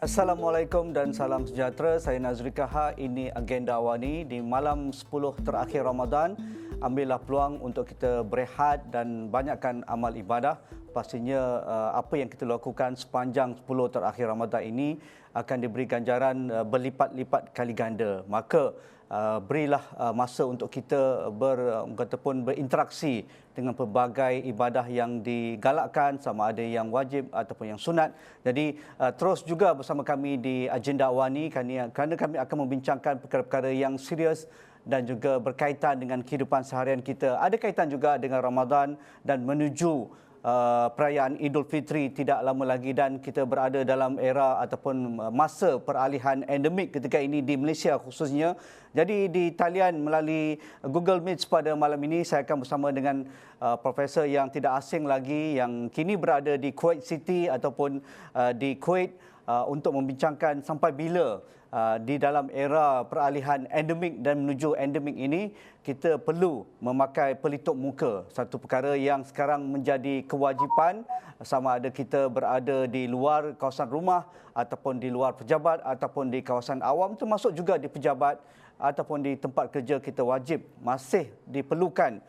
Assalamualaikum dan salam sejahtera. Saya Nazri Kaha. Ini Agenda Awani di malam 10 terakhir Ramadan. Ambillah peluang untuk kita berehat dan banyakkan amal ibadah. Pastinya apa yang kita lakukan sepanjang 10 terakhir Ramadan ini akan diberi ganjaran berlipat-lipat kali ganda. Maka berilah masa untuk kita berinteraksi dengan pelbagai ibadah yang digalakkan, sama ada yang wajib ataupun yang sunat. Jadi terus juga bersama kami di Agenda Awani kerana kami akan membincangkan perkara-perkara yang serius dan juga berkaitan dengan kehidupan seharian kita. Ada kaitan juga dengan Ramadan dan menuju perayaan Idul Fitri tidak lama lagi, dan kita berada dalam era ataupun masa peralihan endemik ketika ini di Malaysia khususnya. Jadi di talian melalui Google Meet pada malam ini saya akan bersama dengan profesor yang tidak asing lagi yang kini berada di Kuwait City ataupun di Kuwait untuk membincangkan sampai bila di dalam era peralihan endemik dan menuju endemik ini kita perlu memakai pelitup muka. Satu perkara yang sekarang menjadi kewajipan, sama ada kita berada di luar kawasan rumah ataupun di luar pejabat ataupun di kawasan awam, termasuk juga di pejabat ataupun di tempat kerja, kita wajib masih diperlukan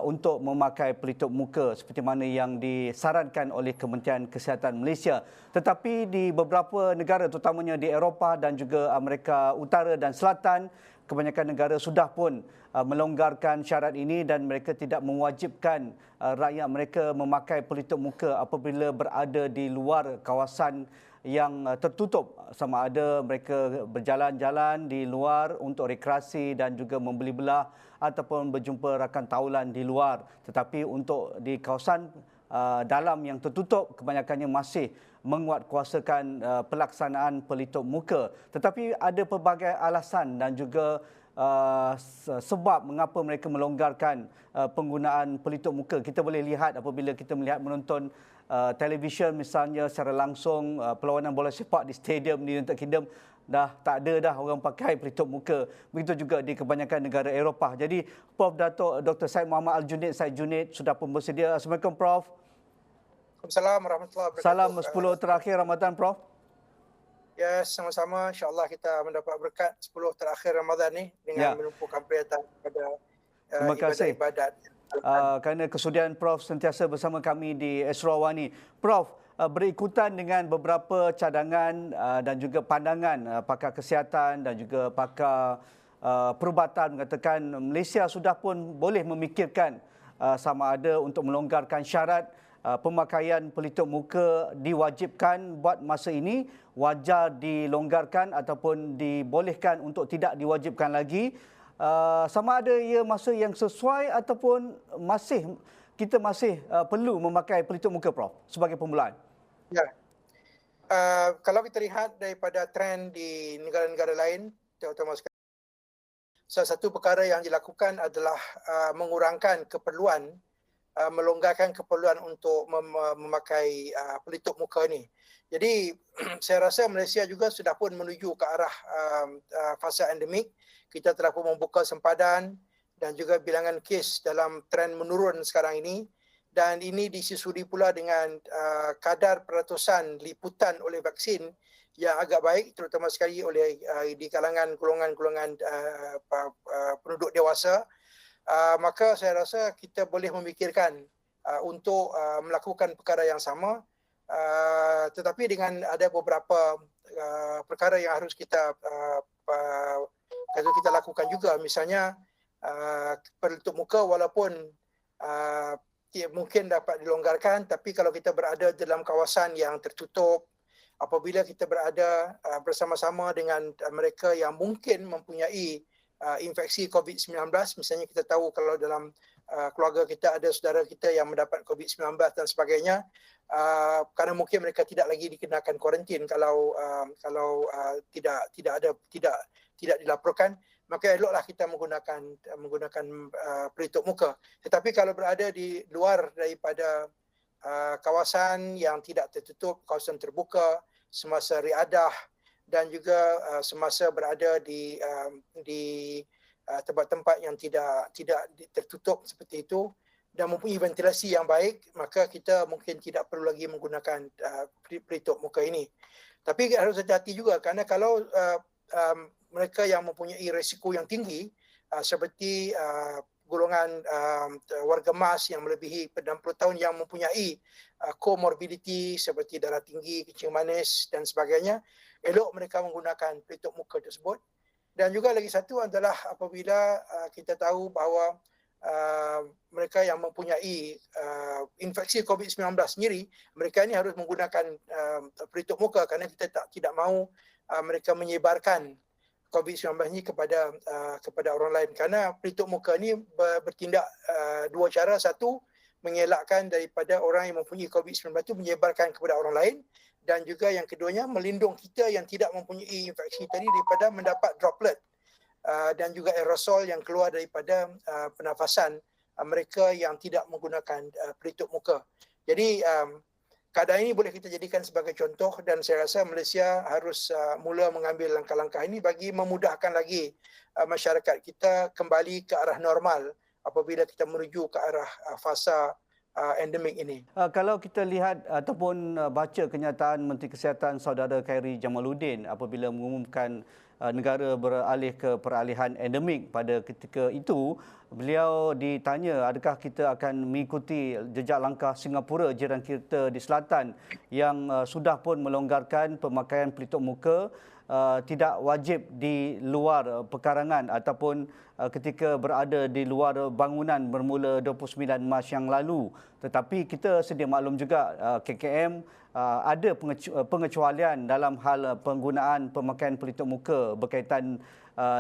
untuk memakai pelitup muka seperti mana yang disarankan oleh Kementerian Kesihatan Malaysia. Tetapi di beberapa negara, terutamanya di Eropah dan juga Amerika Utara dan Selatan, kebanyakan negara sudah pun melonggarkan syarat ini dan mereka tidak mewajibkan rakyat mereka memakai pelitup muka apabila berada di luar kawasan yang tertutup, sama ada mereka berjalan-jalan di luar untuk rekreasi dan juga membeli belah ataupun berjumpa rakan taulan di luar. Tetapi untuk di kawasan dalam yang tertutup, kebanyakannya masih menguatkuasakan pelaksanaan pelitup muka. Tetapi ada pelbagai alasan dan juga sebab mengapa mereka melonggarkan penggunaan pelitup muka. Kita boleh lihat apabila kita menonton televisyen misalnya secara langsung perlawanan bola sepak di stadium di United Kingdom, dah tak ada dah orang pakai pelitup muka. Begitu juga di kebanyakan negara Eropah. Jadi Prof Dato' Dr. Syed Muhammad Al-Junaid, Syed Junaid sudah pun bersedia. Assalamualaikum Prof. Assalamualaikum warahmatullahi Salam wabarakatuh. 10 terakhir Ramadan Prof. Ya, sama-sama. InsyaAllah kita mendapat berkat 10 terakhir Ramadan ni dengan menumpukan perhatian kepada Terima kasih. ibadat-ibadat. Kerana kesudian Prof sentiasa bersama kami di Astro Awani. Prof, berikutan dengan beberapa cadangan dan juga pandangan pakar kesihatan dan juga pakar perubatan mengatakan Malaysia sudah pun boleh memikirkan sama ada untuk melonggarkan syarat pemakaian pelitup muka diwajibkan buat masa ini, wajar dilonggarkan ataupun dibolehkan untuk tidak diwajibkan lagi. Sama ada ia masa yang sesuai ataupun kita masih perlu memakai pelitup muka Prof sebagai permulaan. Ya. Kalau kita lihat daripada trend di negara-negara lain, terutama sekali, salah satu perkara yang dilakukan adalah mengurangkan keperluan, melonggarkan keperluan untuk memakai pelitup muka ni. Jadi saya rasa Malaysia juga sudah pun menuju ke arah fasa endemik. Kita telah pun membuka sempadan dan juga bilangan kes dalam trend menurun sekarang ini, dan ini disusuli pula dengan kadar peratusan liputan oleh vaksin yang agak baik, terutama sekali oleh di kalangan golongan-golongan penduduk dewasa. Maka saya rasa kita boleh memikirkan untuk melakukan perkara yang sama, tetapi dengan ada beberapa perkara yang harus kita lakukan juga. Misalnya pelitup muka walaupun mungkin dapat dilonggarkan, tapi kalau kita berada dalam kawasan yang tertutup, apabila kita berada bersama-sama dengan mereka yang mungkin mempunyai infeksi COVID-19, misalnya kita tahu kalau dalam keluarga kita ada saudara kita yang mendapat COVID-19 dan sebagainya, kerana mungkin mereka tidak lagi dikenakan kuarantin kalau tidak dilaporkan, maka eloklah kita menggunakan pelitup muka. Tetapi kalau berada di luar daripada kawasan yang tidak tertutup, kawasan terbuka, semasa riadah dan juga semasa berada di tempat-tempat yang tidak tertutup seperti itu dan mempunyai ventilasi yang baik, maka kita mungkin tidak perlu lagi menggunakan pelitup muka ini. Tapi harus hati-hati juga kerana kalau mereka yang mempunyai risiko yang tinggi seperti golongan warga emas yang melebihi 60 tahun yang mempunyai comorbidity seperti darah tinggi, kencing manis dan sebagainya, elok mereka menggunakan pelitup muka tersebut. Dan juga lagi satu adalah apabila kita tahu bahawa mereka yang mempunyai infeksi COVID-19 sendiri, mereka ini harus menggunakan pelitup muka kerana kita tidak mahu mereka menyebarkan COVID-19 ini kepada orang lain. Kerana pelitup muka ini bertindak dua cara. Satu, mengelakkan daripada orang yang mempunyai COVID-19 itu menyebarkan kepada orang lain. Dan juga yang keduanya, melindung kita yang tidak mempunyai infeksi tadi daripada mendapat droplet dan juga aerosol yang keluar daripada pernafasan mereka yang tidak menggunakan pelitup muka. Jadi keadaan ini boleh kita jadikan sebagai contoh dan saya rasa Malaysia harus mula mengambil langkah-langkah ini bagi memudahkan lagi masyarakat kita kembali ke arah normal apabila kita menuju ke arah fasa endemik ini. Kalau kita lihat ataupun baca kenyataan Menteri Kesihatan Saudara Khairy Jamaluddin apabila mengumumkan negara beralih ke peralihan endemik pada ketika itu, beliau ditanya adakah kita akan mengikuti jejak langkah Singapura, jiran kita di selatan yang sudah pun melonggarkan pemakaian pelitup muka, tidak wajib di luar pekarangan ataupun ketika berada di luar bangunan bermula 29 Mac yang lalu. Tetapi kita sedia maklum juga KKM ada pengecualian dalam hal penggunaan pemakaian pelitup muka berkaitan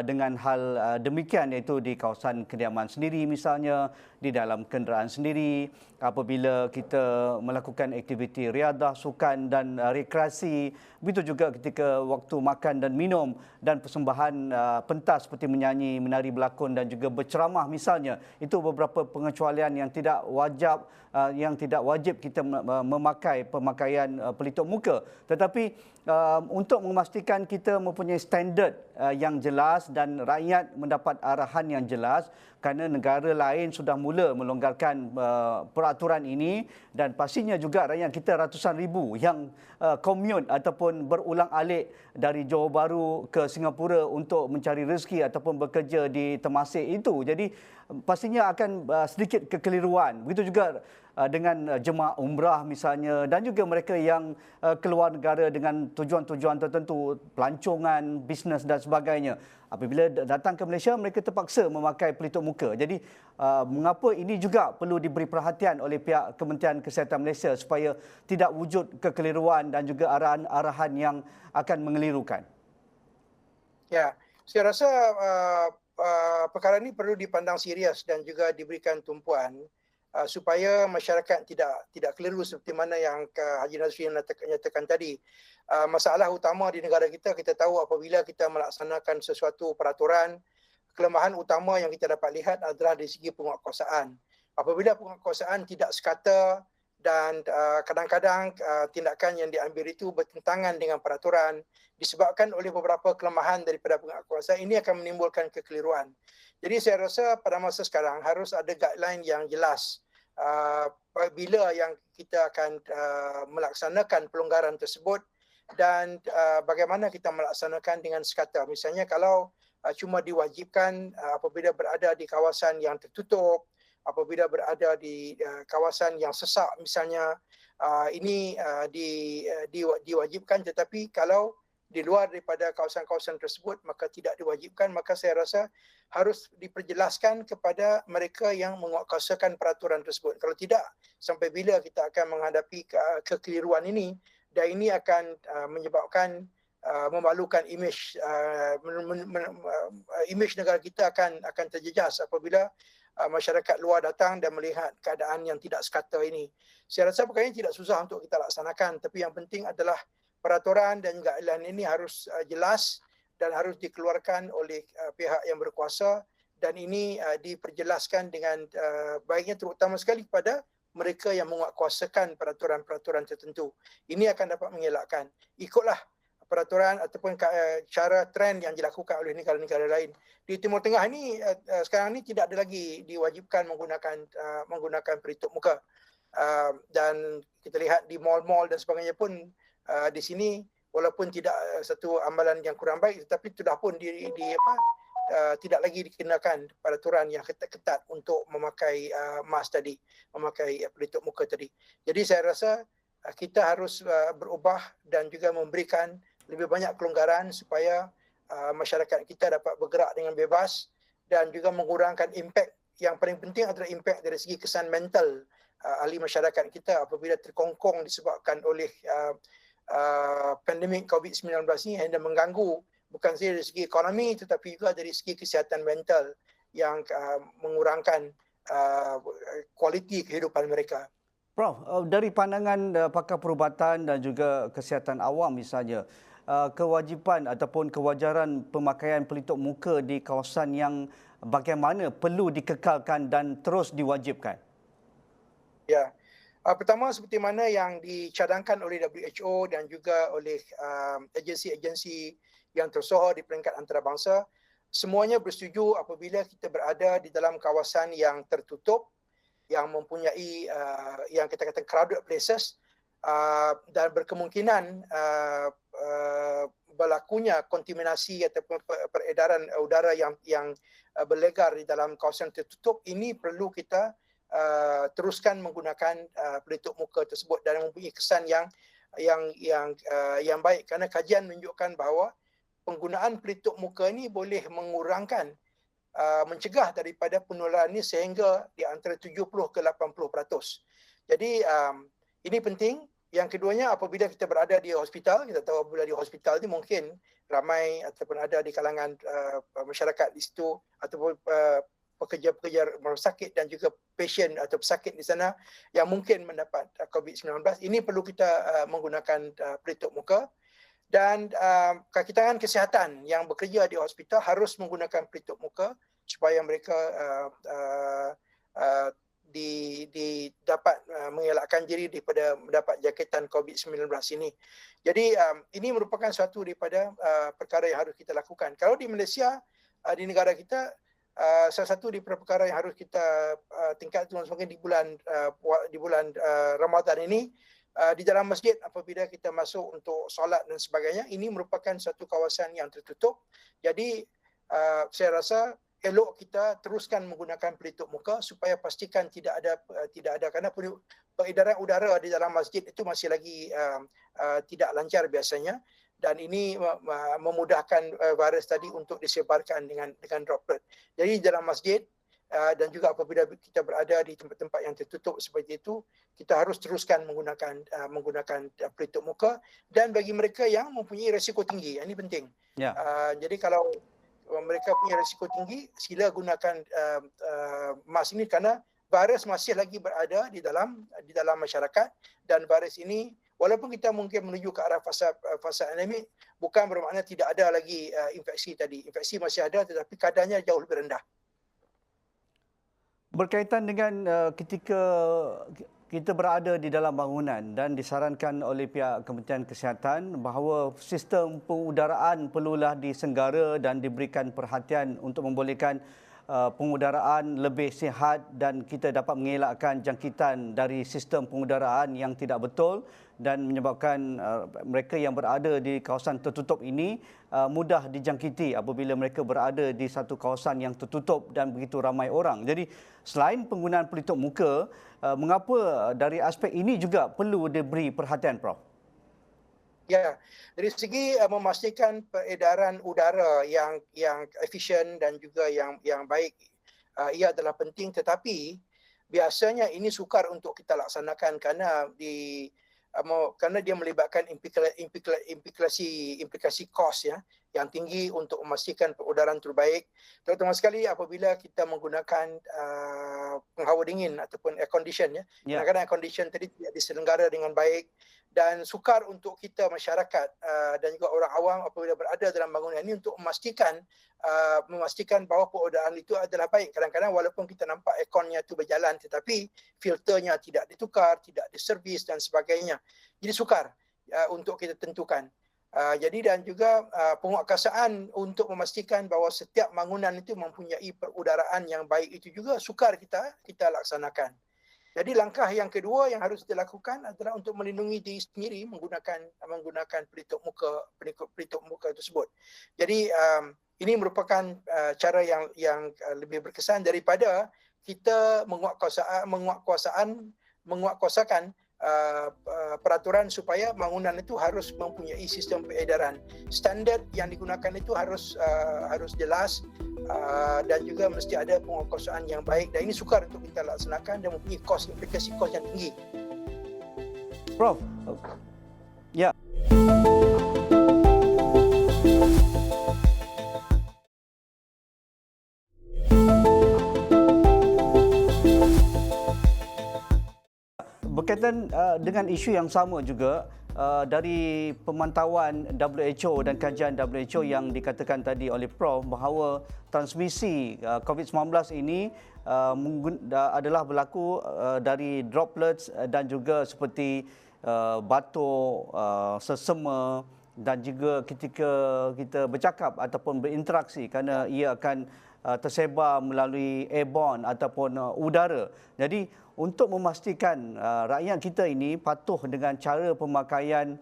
dengan hal demikian, iaitu di kawasan kediaman sendiri misalnya, di dalam kenderaan sendiri, apabila kita melakukan aktiviti riadah, sukan dan rekreasi, begitu juga ketika waktu makan dan minum dan persembahan pentas seperti menyanyi, menari, berlakon dan juga berceramah misalnya. Itu beberapa pengecualian yang tidak wajib kita memakai pemakaian pelitup muka. Tetapi untuk memastikan kita mempunyai standard yang jelas dan rakyat mendapat arahan yang jelas, kerana negara lain sudah mula melonggarkan peraturan ini dan pastinya juga rakyat kita ratusan ribu yang commute ataupun berulang-alik dari Johor Bahru ke Singapura untuk mencari rezeki ataupun bekerja di Temasek itu. Jadi pastinya akan sedikit kekeliruan. Begitu juga dengan jemaah umrah misalnya dan juga mereka yang keluar negara dengan tujuan-tujuan tertentu, pelancongan, bisnes dan sebagainya. Apabila datang ke Malaysia, mereka terpaksa memakai pelitup muka. Jadi mengapa ini juga perlu diberi perhatian oleh pihak Kementerian Kesihatan Malaysia supaya tidak wujud kekeliruan dan juga arahan-arahan yang akan mengelirukan? Ya, saya rasa perkara ini perlu dipandang serius dan juga diberikan tumpuan supaya masyarakat tidak keliru seperti mana yang Haji Nazri nyatakan tadi. Masalah utama di negara kita tahu apabila kita melaksanakan sesuatu peraturan, kelemahan utama yang kita dapat lihat adalah dari segi penguatkuasaan. Apabila penguatkuasaan tidak sekata dan kadang-kadang tindakan yang diambil itu bertentangan dengan peraturan disebabkan oleh beberapa kelemahan daripada penguatkuasaan, ini akan menimbulkan kekeliruan. Jadi saya rasa pada masa sekarang harus ada guideline yang jelas bila yang kita akan melaksanakan pelonggaran tersebut dan bagaimana kita melaksanakan dengan sekata. Misalnya kalau cuma diwajibkan apabila berada di kawasan yang tertutup, apabila berada di kawasan yang sesak misalnya, ini diwajibkan, tetapi kalau di luar daripada kawasan-kawasan tersebut maka tidak diwajibkan. Maka saya rasa harus diperjelaskan kepada mereka yang menguatkuasakan peraturan tersebut. Kalau tidak, sampai bila kita akan menghadapi kekeliruan ini, dan ini akan menyebabkan memalukan imej negara kita akan terjejas apabila masyarakat luar datang dan melihat keadaan yang tidak sekata ini. Saya rasa perkara ini tidak susah untuk kita laksanakan, tapi yang penting adalah peraturan dan guideline ini harus jelas dan harus dikeluarkan oleh pihak yang berkuasa, dan ini diperjelaskan dengan baiknya terutama sekali kepada mereka yang menguatkuasakan peraturan-peraturan tertentu. Ini akan dapat mengelakkan. Ikutlah peraturan ataupun cara trend yang dilakukan oleh negara-negara lain. Di Timur Tengah ini sekarang ini tidak ada lagi diwajibkan menggunakan pelitup muka. Dan kita lihat di mal-mal dan sebagainya pun di sini walaupun tidak satu amalan yang kurang baik, tetapi sudah pun tidak lagi dikenakan peraturan yang ketat-ketat untuk memakai mask tadi, memakai pelitup muka tadi. Jadi saya rasa kita harus berubah dan juga memberikan lebih banyak kelonggaran supaya masyarakat kita dapat bergerak dengan bebas dan juga mengurangkan impak. Yang paling penting adalah impak dari segi kesan mental ahli masyarakat kita apabila terkongkong disebabkan oleh pandemik COVID-19 ini, hanya mengganggu bukan saja dari segi ekonomi tetapi juga dari segi kesihatan mental yang mengurangkan kualiti kehidupan mereka. Prof, dari pandangan pakar perubatan dan juga kesihatan awam misalnya, kewajipan ataupun kewajaran pemakaian pelitup muka di kawasan yang bagaimana perlu dikekalkan dan terus diwajibkan? Ya, pertama seperti mana yang dicadangkan oleh WHO dan juga oleh agensi-agensi yang tersohor di peringkat antarabangsa, semuanya bersetuju apabila kita berada di dalam kawasan yang tertutup, yang mempunyai yang kita kata crowded places, dan berkemungkinan berlakunya kontaminasi ataupun peredaran udara yang berlegar di dalam kawasan tertutup. Ini perlu kita teruskan menggunakan pelitup muka tersebut dan mempunyai kesan yang baik, kerana kajian menunjukkan bahawa penggunaan pelitup muka ini boleh mengurangkan mencegah daripada penularan ini sehingga di antara 70 ke 80%. Jadi ini penting. Yang keduanya, apabila kita berada di hospital, kita tahu apabila di hospital ini mungkin ramai ataupun ada di kalangan masyarakat di situ ataupun pekerja-pekerja rumah sakit dan juga pasien atau pesakit di sana yang mungkin mendapat COVID-19. Ini perlu kita menggunakan pelitup muka. Dan kakitangan kesihatan yang bekerja di hospital harus menggunakan pelitup muka supaya mereka dapat mengelakkan diri daripada mendapat jangkitan COVID-19 ini. Jadi ini merupakan suatu daripada perkara yang harus kita lakukan. Kalau di Malaysia, di negara kita, salah satu daripada perkara yang harus kita tingkatkan mungkin di bulan Ramadan ini, di dalam masjid apabila kita masuk untuk solat dan sebagainya, ini merupakan satu kawasan yang tertutup. Jadi saya rasa elok kita teruskan menggunakan pelitup muka supaya pastikan tidak ada kerana peredaran udara di dalam masjid itu masih lagi tidak lancar biasanya, dan ini memudahkan virus tadi untuk disebarkan dengan droplet. Jadi dalam masjid dan juga apabila kita berada di tempat-tempat yang tertutup seperti itu, kita harus teruskan menggunakan pelitup muka. Dan bagi mereka yang mempunyai risiko tinggi, ini penting. Ya. Jadi kalau mereka punya risiko tinggi, sila gunakan mask ini kerana virus masih lagi berada di dalam masyarakat, dan virus ini walaupun kita mungkin menuju ke arah fasa endemik, bukan bermakna tidak ada lagi infeksi tadi. Infeksi masih ada tetapi kadarnya jauh lebih rendah. Berkaitan dengan ketika kita berada di dalam bangunan dan disarankan oleh pihak Kementerian Kesihatan bahawa sistem pengudaraan perlulah disenggara dan diberikan perhatian untuk membolehkan pengudaraan lebih sihat dan kita dapat mengelakkan jangkitan dari sistem pengudaraan yang tidak betul dan menyebabkan mereka yang berada di kawasan tertutup ini mudah dijangkiti apabila mereka berada di satu kawasan yang tertutup dan begitu ramai orang. Jadi selain penggunaan pelitup muka, mengapa dari aspek ini juga perlu diberi perhatian, Prof? Ya, dari segi memastikan peredaran udara yang efisien dan juga yang baik, ia adalah penting, tetapi biasanya ini sukar untuk kita laksanakan kerana dia melibatkan implikasi kos yang tinggi untuk memastikan peredaran terbaik. Terutama sekali apabila kita menggunakan penghawa dingin ataupun air condition Kadang-kadang air condition tadi tidak diselenggara dengan baik, dan sukar untuk kita masyarakat dan juga orang awam apabila berada dalam bangunan ini untuk memastikan bahawa peredaran itu adalah baik. Kadang-kadang walaupun kita nampak airconnya itu berjalan tetapi filternya tidak ditukar, tidak diservis dan sebagainya. Jadi sukar untuk kita tentukan. Jadi dan juga penguatkuasaan untuk memastikan bahawa setiap bangunan itu mempunyai perudaraan yang baik itu juga sukar kita laksanakan. Jadi langkah yang kedua yang harus dilakukan adalah untuk melindungi diri sendiri menggunakan pelitup muka tersebut. Jadi ini merupakan cara yang lebih berkesan daripada kita menguatkuasakan peraturan supaya bangunan itu harus mempunyai sistem peredaran. Standard yang digunakan itu harus jelas dan juga mesti ada penguatkuasaan yang baik, dan ini sukar untuk kita laksanakan dan mempunyai implikasi kos yang tinggi. Prof, ya. Berkaitan dengan isu yang sama juga, dari pemantauan WHO dan kajian WHO yang dikatakan tadi oleh Prof bahawa transmisi COVID-19 ini adalah berlaku dari droplets dan juga seperti batuk, sesama, dan juga ketika kita bercakap ataupun berinteraksi, kerana ia akan tersebar melalui airborne ataupun udara. Jadi untuk memastikan rakyat kita ini patuh dengan cara pemakaian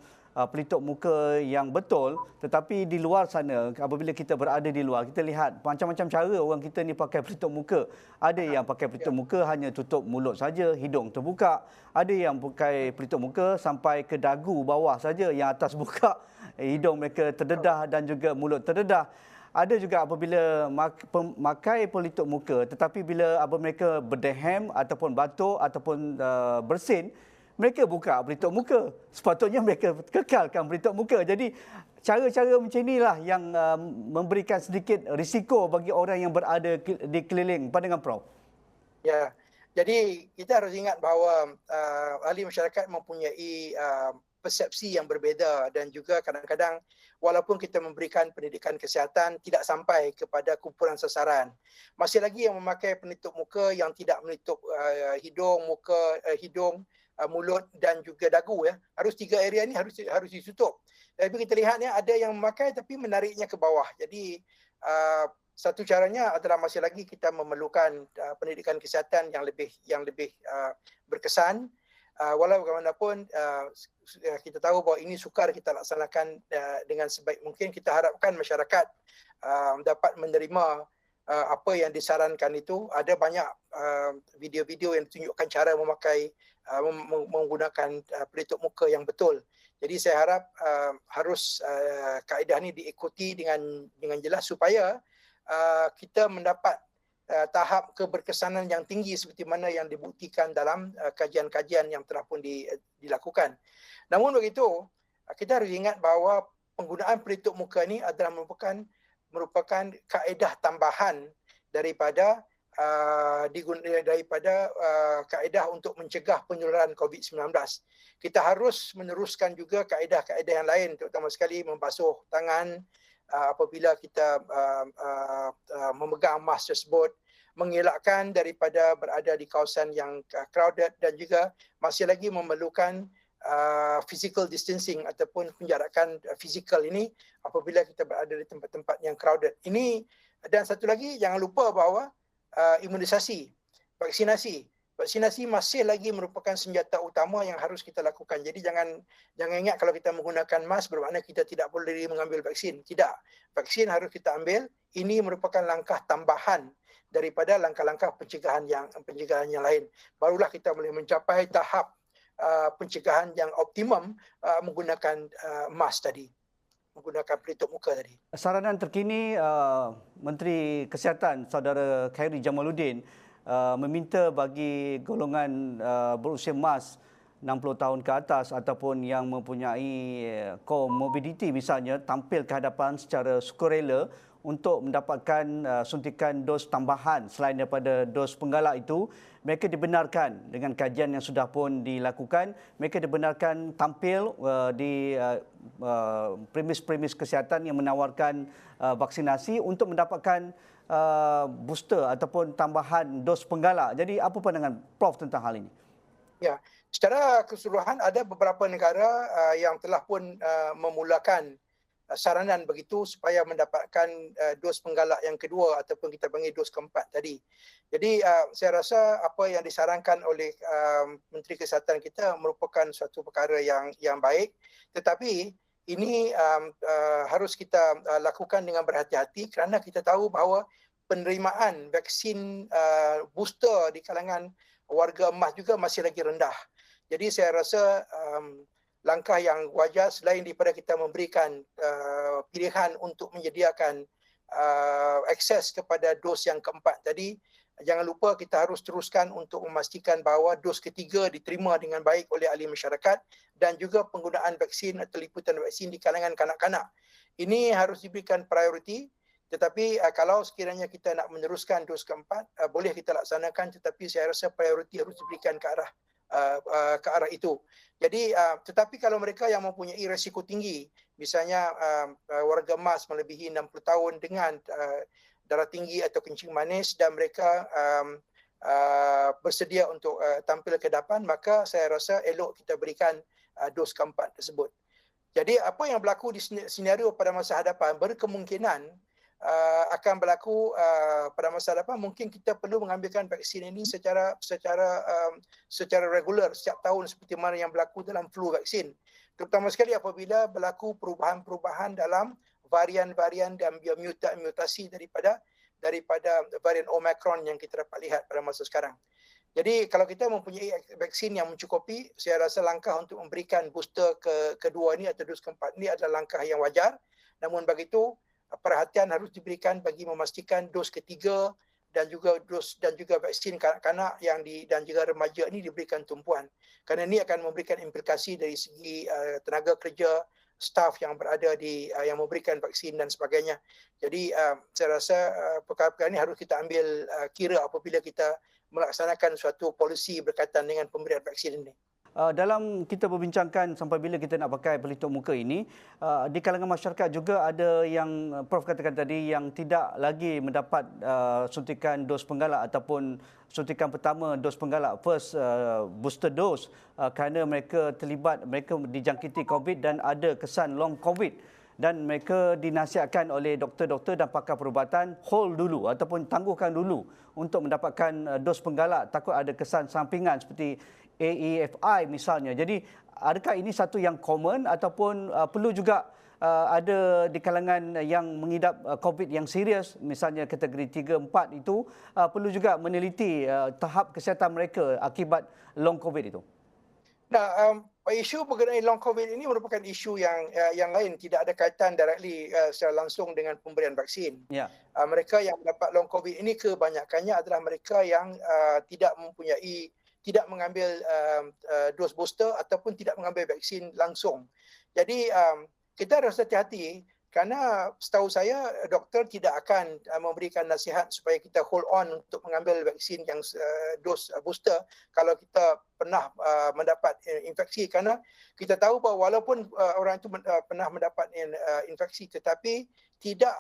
pelitup muka yang betul, tetapi di luar sana, apabila kita berada di luar, kita lihat macam-macam cara orang kita ni pakai pelitup muka. Ada yang pakai pelitup muka hanya tutup mulut saja, hidung terbuka. Ada yang pakai pelitup muka sampai ke dagu bawah saja, yang atas buka, hidung mereka terdedah dan juga mulut terdedah. Ada juga apabila memakai pelitup muka, tetapi bila mereka berdehem ataupun batuk ataupun bersin, mereka buka pelitup muka. Sepatutnya mereka kekalkan pelitup muka. Jadi cara-cara macam inilah yang memberikan sedikit risiko bagi orang yang berada di keliling. Pandangan Prof. Ya, jadi kita harus ingat bahawa ahli masyarakat mempunyai persepsi yang berbeza, dan juga kadang-kadang walaupun kita memberikan pendidikan kesihatan tidak sampai kepada kumpulan sasaran. Masih lagi yang memakai penutup muka yang tidak menutup hidung, mulut dan juga dagu, ya. Harus 3 area ni harus ditutup. Tapi kita lihat ni ada yang memakai tapi menariknya ke bawah. Jadi satu caranya adalah masih lagi kita memerlukan pendidikan kesihatan yang lebih berkesan. Walau bagaimanapun kita tahu bahawa ini sukar kita laksanakan dengan sebaik mungkin. Kita harapkan masyarakat dapat menerima apa yang disarankan itu. Ada banyak video-video yang tunjukkan cara menggunakan pelitup muka yang betul. Jadi saya harap harus kaedah ini diikuti dengan jelas supaya kita mendapat tahap keberkesanan yang tinggi seperti mana yang dibuktikan dalam kajian-kajian yang telah pun dilakukan. Namun begitu, kita harus ingat bahawa penggunaan pelitup muka ini adalah merupakan kaedah tambahan daripada kaedah untuk mencegah penularan COVID-19. Kita harus meneruskan juga kaedah-kaedah yang lain, terutama sekali membasuh tangan apabila kita memegang mask tersebut, mengelakkan daripada berada di kawasan yang crowded, dan juga masih lagi memerlukan physical distancing ataupun penjarakan fizikal ini apabila kita berada di tempat-tempat yang crowded. Ini, dan satu lagi jangan lupa bahawa imunisasi, vaksinasi masih lagi merupakan senjata utama yang harus kita lakukan. Jadi jangan ingat kalau kita menggunakan mask bermakna kita tidak boleh mengambil vaksin. Tidak. Vaksin harus kita ambil. Ini merupakan langkah tambahan daripada langkah-langkah pencegahan yang lain. Barulah kita boleh mencapai tahap pencegahan yang optimum menggunakan mask tadi, menggunakan pelitup muka tadi. Saranan terkini Menteri Kesihatan Saudara Khairy Jamaluddin meminta bagi golongan berusia emas 60 tahun ke atas ataupun yang mempunyai komorbiditi misalnya tampil ke hadapan secara sukarela untuk mendapatkan suntikan dos tambahan selain daripada dos penggalak itu. Mereka dibenarkan dengan kajian yang sudah pun dilakukan, mereka dibenarkan tampil di premis-premis kesihatan yang menawarkan vaksinasi untuk mendapatkan booster ataupun tambahan dos penggalak. Jadi apa pandangan Prof tentang hal ini? Ya, secara keseluruhan ada beberapa negara yang telah pun memulakan saranan begitu supaya mendapatkan dos penggalak yang kedua ataupun kita panggil dos keempat tadi. Jadi saya rasa apa yang disarankan oleh Menteri Kesihatan kita merupakan suatu perkara yang baik, tetapi ini harus kita lakukan dengan berhati-hati kerana kita tahu bahawa penerimaan vaksin booster di kalangan warga emas juga masih lagi rendah. Jadi saya rasa langkah yang wajar selain daripada kita memberikan pilihan untuk menyediakan akses kepada dos yang keempat tadi, jangan lupa kita harus teruskan untuk memastikan bahawa dos ketiga diterima dengan baik oleh ahli masyarakat dan juga penggunaan vaksin atau liputan vaksin di kalangan kanak-kanak. Ini harus diberikan prioriti, tetapi kalau sekiranya kita nak meneruskan dos keempat, boleh kita laksanakan, tetapi saya rasa prioriti harus diberikan ke arah itu. Jadi tetapi kalau mereka yang mempunyai risiko tinggi, misalnya warga emas melebihi 60 tahun dengan darah tinggi atau kencing manis dan mereka bersedia untuk tampil ke depan, maka saya rasa elok kita berikan dos keempat tersebut. Jadi apa yang berlaku di senario pada masa hadapan berkemungkinan akan berlaku pada masa depan. Mungkin kita perlu mengambilkan vaksin ini secara regular setiap tahun seperti mana yang berlaku dalam flu vaksin. Terutama sekali apabila berlaku perubahan-perubahan dalam varian-varian dan mutasi daripada varian Omicron yang kita dapat lihat pada masa sekarang. Jadi kalau kita mempunyai vaksin yang mencukupi, saya rasa langkah untuk memberikan booster kedua ini atau dos keempat ini adalah langkah yang wajar. Namun begitu, perhatian harus diberikan bagi memastikan dos ketiga dan juga vaksin kanak-kanak dan juga remaja ini diberikan tumpuan. Kerana ini akan memberikan implikasi dari segi tenaga kerja, staf yang berada yang memberikan vaksin dan sebagainya. Jadi saya rasa perkara-perkara ini harus kita ambil kira apabila kita melaksanakan suatu polisi berkaitan dengan pemberian vaksin ini. Dalam kita berbincangkan sampai bila kita nak pakai pelitup muka ini, di kalangan masyarakat juga ada yang Prof katakan tadi yang tidak lagi mendapat suntikan dos penggalak ataupun suntikan pertama dos penggalak, first booster dose, kerana mereka dijangkiti COVID dan ada kesan long COVID. Dan mereka dinasihatkan oleh doktor-doktor dan pakar perubatan hold dulu ataupun tangguhkan dulu untuk mendapatkan dos penggalak, takut ada kesan sampingan seperti AEFI misalnya. Jadi adakah ini satu yang common ataupun perlu juga ada di kalangan yang mengidap COVID yang serius, misalnya kategori 3, 4 itu, perlu juga meneliti tahap kesihatan mereka akibat long COVID itu? Nah, isu mengenai long COVID ini merupakan isu yang lain, tidak ada kaitan directly secara langsung dengan pemberian vaksin. Ya. Mereka yang mendapat long COVID ini kebanyakannya adalah mereka yang tidak mengambil dos booster ataupun tidak mengambil vaksin langsung. Jadi kita harus hati-hati kerana setahu saya doktor tidak akan memberikan nasihat supaya kita hold on untuk mengambil vaksin yang dos booster kalau kita pernah mendapat infeksi, kerana kita tahu bahawa walaupun orang itu pernah mendapat infeksi tetapi tidak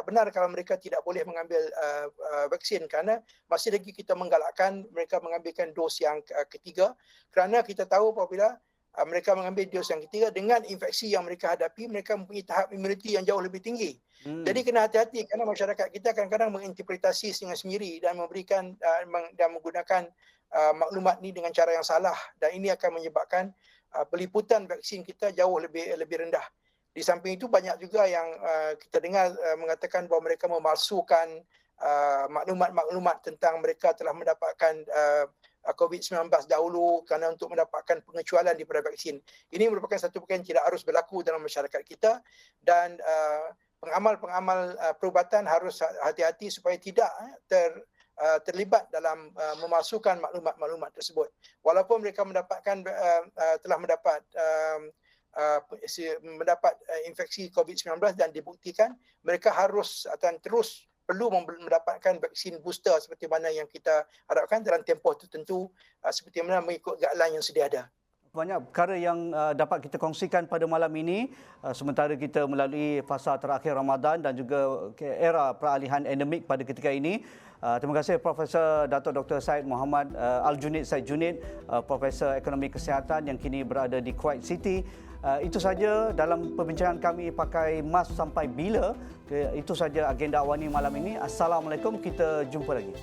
benar kalau mereka tidak boleh mengambil vaksin, kerana masih lagi kita menggalakkan mereka mengambilkan dos yang ketiga, kerana kita tahu apabila mereka mengambil dos yang ketiga dengan infeksi yang mereka hadapi, mereka mempunyai tahap imuniti yang jauh lebih tinggi. Jadi kena hati-hati kerana masyarakat kita kadang-kadang menginterpretasi dengan sendiri dan memberikan dan menggunakan maklumat ini dengan cara yang salah, dan ini akan menyebabkan peliputan vaksin kita jauh lebih rendah. Di samping itu banyak juga yang kita dengar mengatakan bahawa mereka memalsukan maklumat-maklumat tentang mereka telah mendapatkan COVID-19 dahulu kerana untuk mendapatkan pengecualian daripada vaksin. Ini merupakan satu perkara yang tidak harus berlaku dalam masyarakat kita, dan pengamal-pengamal perubatan harus hati-hati supaya tidak terlibat dalam memasukkan maklumat-maklumat tersebut. Walaupun mereka telah mendapat infeksi COVID-19 dan dibuktikan, mereka harus akan terus perlu mendapatkan vaksin booster seperti mana yang kita harapkan dalam tempoh tertentu, seperti mana mengikut guideline yang sedia ada. Banyak perkara yang dapat kita kongsikan pada malam ini sementara kita melalui fasa terakhir Ramadan dan juga era peralihan endemik pada ketika ini. Terima kasih Profesor Datuk Dr. Syed Muhammad Al-Junid Syed Junid, Profesor Ekonomi Kesihatan yang kini berada di Kuwait City. Itu saja dalam perbincangan kami pakai mas sampai bila. Itu saja agenda Awani malam ini. Assalamualaikum, kita jumpa lagi.